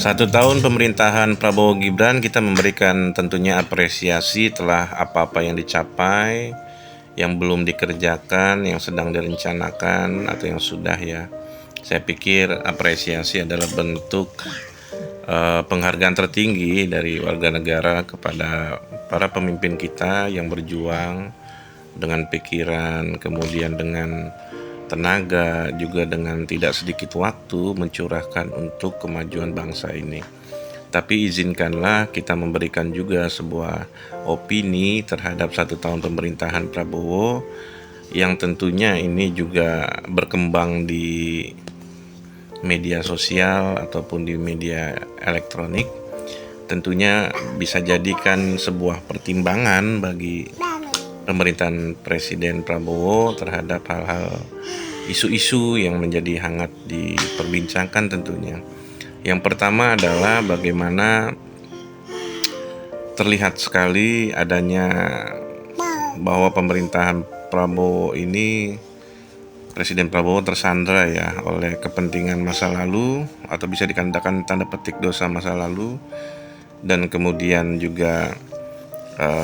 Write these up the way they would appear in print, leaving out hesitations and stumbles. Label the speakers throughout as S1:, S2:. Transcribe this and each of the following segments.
S1: Satu tahun pemerintahan Prabowo Gibran, kita memberikan tentunya apresiasi telah apa-apa yang dicapai, yang belum dikerjakan, yang sedang direncanakan atau yang sudah ya. Saya pikir apresiasi adalah bentuk penghargaan tertinggi dari warga negara kepada para pemimpin kita yang berjuang dengan pikiran, kemudian dengan tenaga, juga dengan tidak sedikit waktu mencurahkan untuk kemajuan bangsa ini. Tapi izinkanlah kita memberikan juga sebuah opini terhadap satu tahun pemerintahan Prabowo yang tentunya ini juga berkembang di media sosial ataupun di media elektronik. Tentunya bisa jadikan sebuah pertimbangan bagi pemerintahan Presiden Prabowo terhadap hal-hal isu-isu yang menjadi hangat diperbincangkan tentunya. Yang pertama adalah bagaimana terlihat sekali adanya bahwa pemerintahan Prabowo ini, Presiden Prabowo tersandra ya oleh kepentingan masa lalu atau bisa dikatakan tanda petik dosa masa lalu, dan kemudian juga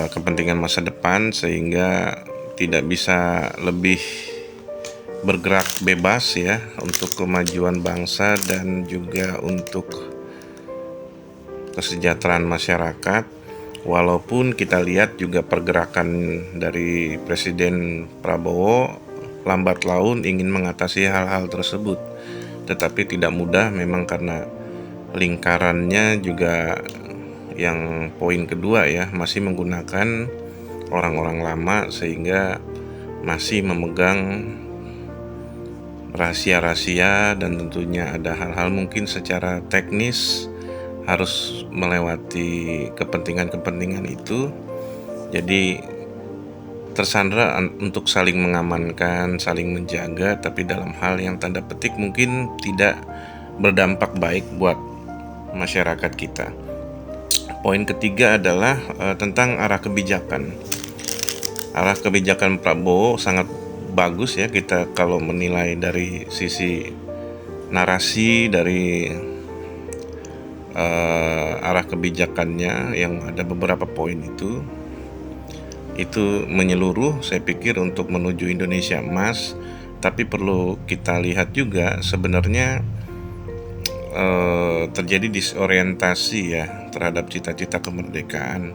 S1: kepentingan masa depan, sehingga tidak bisa lebih bergerak bebas ya untuk kemajuan bangsa dan juga untuk kesejahteraan masyarakat. Walaupun kita lihat juga pergerakan dari Presiden Prabowo lambat laun ingin mengatasi hal-hal tersebut, tetapi tidak mudah memang karena lingkarannya juga yang poin kedua ya, masih menggunakan orang-orang lama sehingga masih memegang rahasia-rahasia, dan tentunya ada hal-hal mungkin secara teknis harus melewati kepentingan-kepentingan itu. Jadi tersandra untuk saling mengamankan, saling menjaga, tapi dalam hal yang tanda petik mungkin tidak berdampak baik buat masyarakat kita. Poin ketiga adalah tentang arah kebijakan. Arah kebijakan Prabowo sangat bagus ya kita kalau menilai dari sisi narasi, dari arah kebijakannya yang ada beberapa poin itu menyeluruh saya pikir untuk menuju Indonesia emas. Tapi perlu kita lihat juga sebenarnya terjadi disorientasi ya terhadap cita-cita kemerdekaan.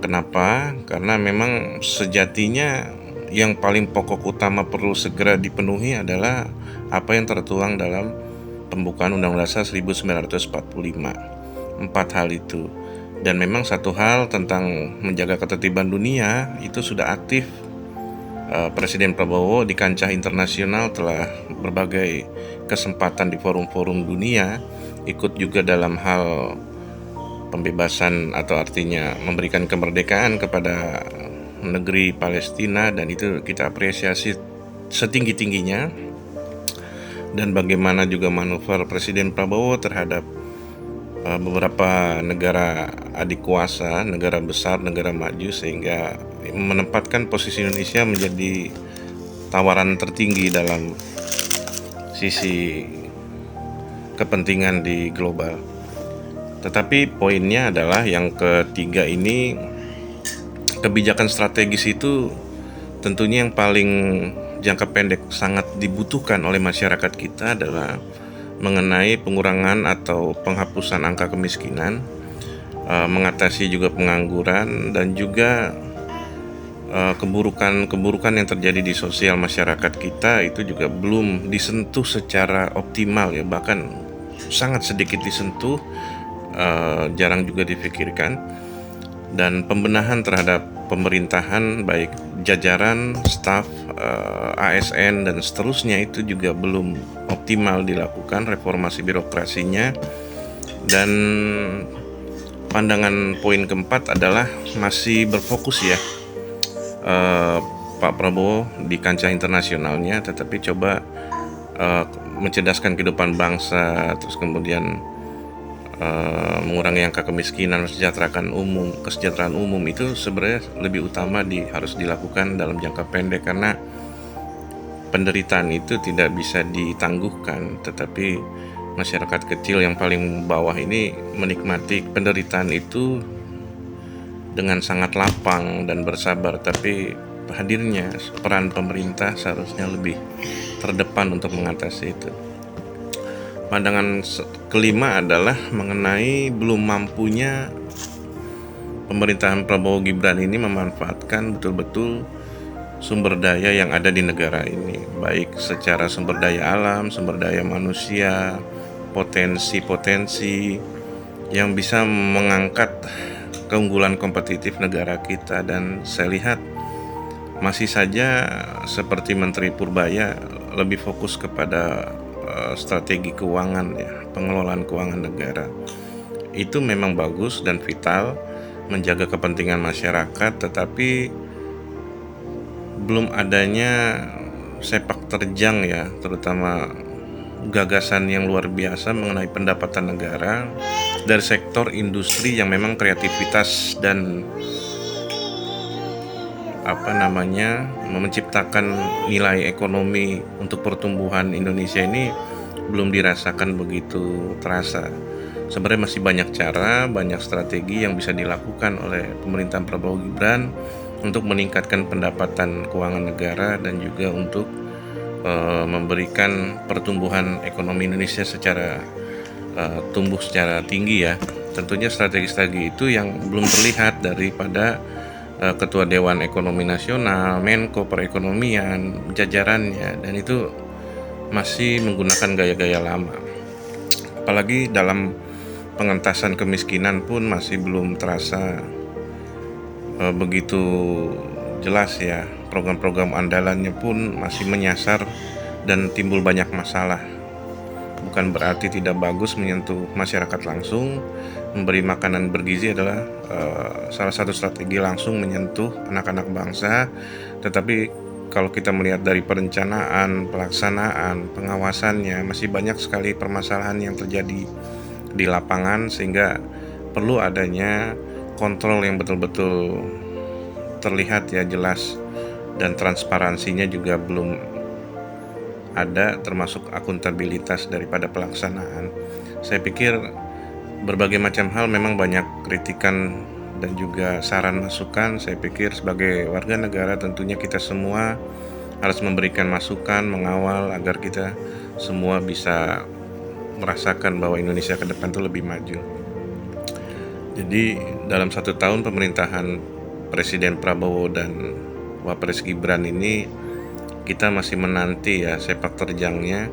S1: Kenapa? Karena memang sejatinya yang paling pokok utama perlu segera dipenuhi adalah apa yang tertuang dalam pembukaan Undang-Undang Dasar 1945. 4 hal itu. Dan memang satu hal tentang menjaga ketertiban dunia itu sudah aktif. Presiden Prabowo di kancah internasional telah berbagai kesempatan di forum-forum dunia, ikut juga dalam hal pembebasan atau artinya memberikan kemerdekaan kepada negeri Palestina, dan itu kita apresiasi setinggi-tingginya. Dan bagaimana juga manuver Presiden Prabowo terhadap beberapa negara adik kuasa, negara besar, negara maju, sehingga menempatkan posisi Indonesia menjadi tawaran tertinggi dalam sisi kepentingan di global. Tetapi poinnya adalah yang ketiga ini, kebijakan strategis itu tentunya yang paling jangka pendek sangat dibutuhkan oleh masyarakat kita adalah mengenai pengurangan atau penghapusan angka kemiskinan, mengatasi juga pengangguran, dan juga keburukan yang terjadi di sosial masyarakat kita itu juga belum disentuh secara optimal ya, bahkan sangat sedikit disentuh, jarang juga difikirkan. Dan pembenahan terhadap pemerintahan baik jajaran, staf, ASN dan seterusnya itu juga belum optimal dilakukan reformasi birokrasinya. Dan pandangan poin keempat adalah masih berfokus ya Pak Prabowo di kancah internasionalnya, tetapi coba mencerdaskan kehidupan bangsa, terus kemudian mengurangi angka kemiskinan, kesejahteraan umum itu sebenarnya lebih utama harus dilakukan dalam jangka pendek, karena penderitaan itu tidak bisa ditangguhkan, tetapi masyarakat kecil yang paling bawah ini menikmati penderitaan itu dengan sangat lapang dan bersabar, tapi hadirnya peran pemerintah seharusnya lebih terdepan untuk mengatasi itu. Pandangan kelima adalah mengenai belum mampunya pemerintahan Prabowo Gibran ini memanfaatkan betul-betul sumber daya yang ada di negara ini, baik secara sumber daya alam, sumber daya manusia, potensi-potensi yang bisa mengangkat keunggulan kompetitif negara kita. Dan saya lihat masih saja seperti Menteri Purbaya lebih fokus kepada strategi keuangan ya, pengelolaan keuangan negara. Itu memang bagus dan vital menjaga kepentingan masyarakat, tetapi belum adanya sepak terjang ya, terutama gagasan yang luar biasa mengenai pendapatan negara dari sektor industri yang memang kreativitas dan menciptakan nilai ekonomi untuk pertumbuhan Indonesia ini belum dirasakan begitu terasa. Sebenarnya masih banyak cara, banyak strategi yang bisa dilakukan oleh pemerintahan Prabowo Gibran untuk meningkatkan pendapatan keuangan negara dan juga untuk memberikan pertumbuhan ekonomi Indonesia secara tumbuh secara tinggi ya. Tentunya strategi-strategi itu yang belum terlihat daripada Ketua Dewan Ekonomi Nasional, Menko Perekonomian, jajarannya, dan itu masih menggunakan gaya-gaya lama. Apalagi dalam pengentasan kemiskinan pun masih belum terasa begitu jelas ya. Program-program andalannya pun masih menyasar dan timbul banyak masalah. Bukan berarti tidak bagus menyentuh masyarakat langsung. Memberi makanan bergizi adalah salah satu strategi langsung menyentuh anak-anak bangsa. Tetapi kalau kita melihat dari perencanaan, pelaksanaan, pengawasannya, masih banyak sekali permasalahan yang terjadi di lapangan, sehingga perlu adanya kontrol yang betul-betul terlihat ya, jelas, dan transparansinya juga belum ada, termasuk akuntabilitas daripada pelaksanaan. Saya pikir berbagai macam hal memang banyak kritikan dan juga saran masukan. Saya pikir sebagai warga negara tentunya kita semua harus memberikan masukan, mengawal agar kita semua bisa merasakan bahwa Indonesia ke depan itu lebih maju. Jadi dalam 1 tahun pemerintahan Presiden Prabowo dan Wapres Gibran ini, kita masih menanti ya sepak terjangnya,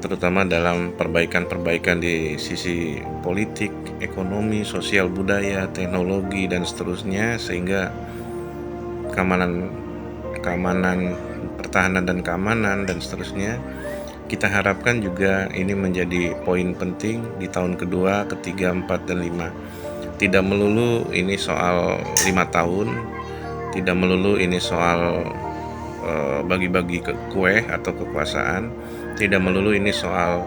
S1: terutama dalam perbaikan-perbaikan di sisi politik, ekonomi, sosial, budaya, teknologi, dan seterusnya, sehingga keamanan, pertahanan dan keamanan dan seterusnya, kita harapkan juga ini menjadi poin penting di tahun kedua, ketiga, 4, dan 5. Tidak melulu ini soal 5 tahun, tidak melulu ini soal bagi-bagi kue atau kekuasaan, tidak melulu ini soal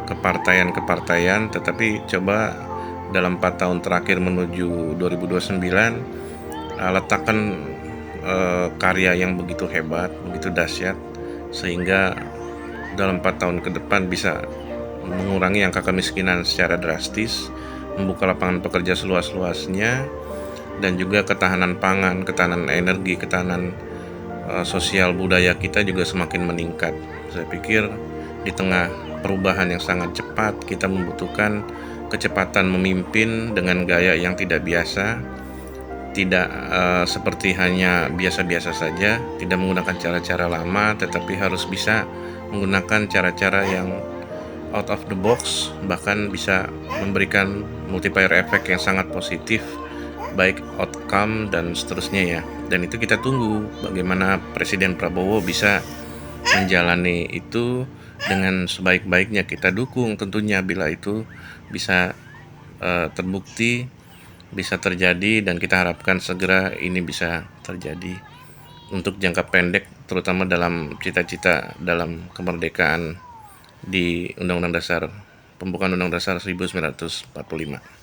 S1: kepartaian, tetapi coba dalam 4 tahun terakhir menuju 2029 letakkan karya yang begitu hebat, begitu dahsyat, sehingga dalam 4 tahun ke depan bisa mengurangi angka kemiskinan secara drastis, membuka lapangan pekerja seluas-luasnya, dan juga ketahanan pangan, ketahanan energi, ketahanan sosial budaya kita juga semakin meningkat. Saya pikir di tengah perubahan yang sangat cepat, kita membutuhkan kecepatan memimpin dengan gaya yang tidak biasa, tidak seperti hanya biasa-biasa saja, tidak menggunakan cara-cara lama, tetapi harus bisa menggunakan cara-cara yang out of the box, bahkan bisa memberikan multiplier effect yang sangat positif, baik outcome dan seterusnya ya. Dan itu kita tunggu bagaimana Presiden Prabowo bisa menjalani itu dengan sebaik-baiknya. Kita dukung tentunya bila itu bisa terbukti, bisa terjadi, dan kita harapkan segera ini bisa terjadi untuk jangka pendek, terutama dalam cita-cita dalam kemerdekaan di Undang-Undang Dasar, pembukaan Undang-Undang Dasar 1945.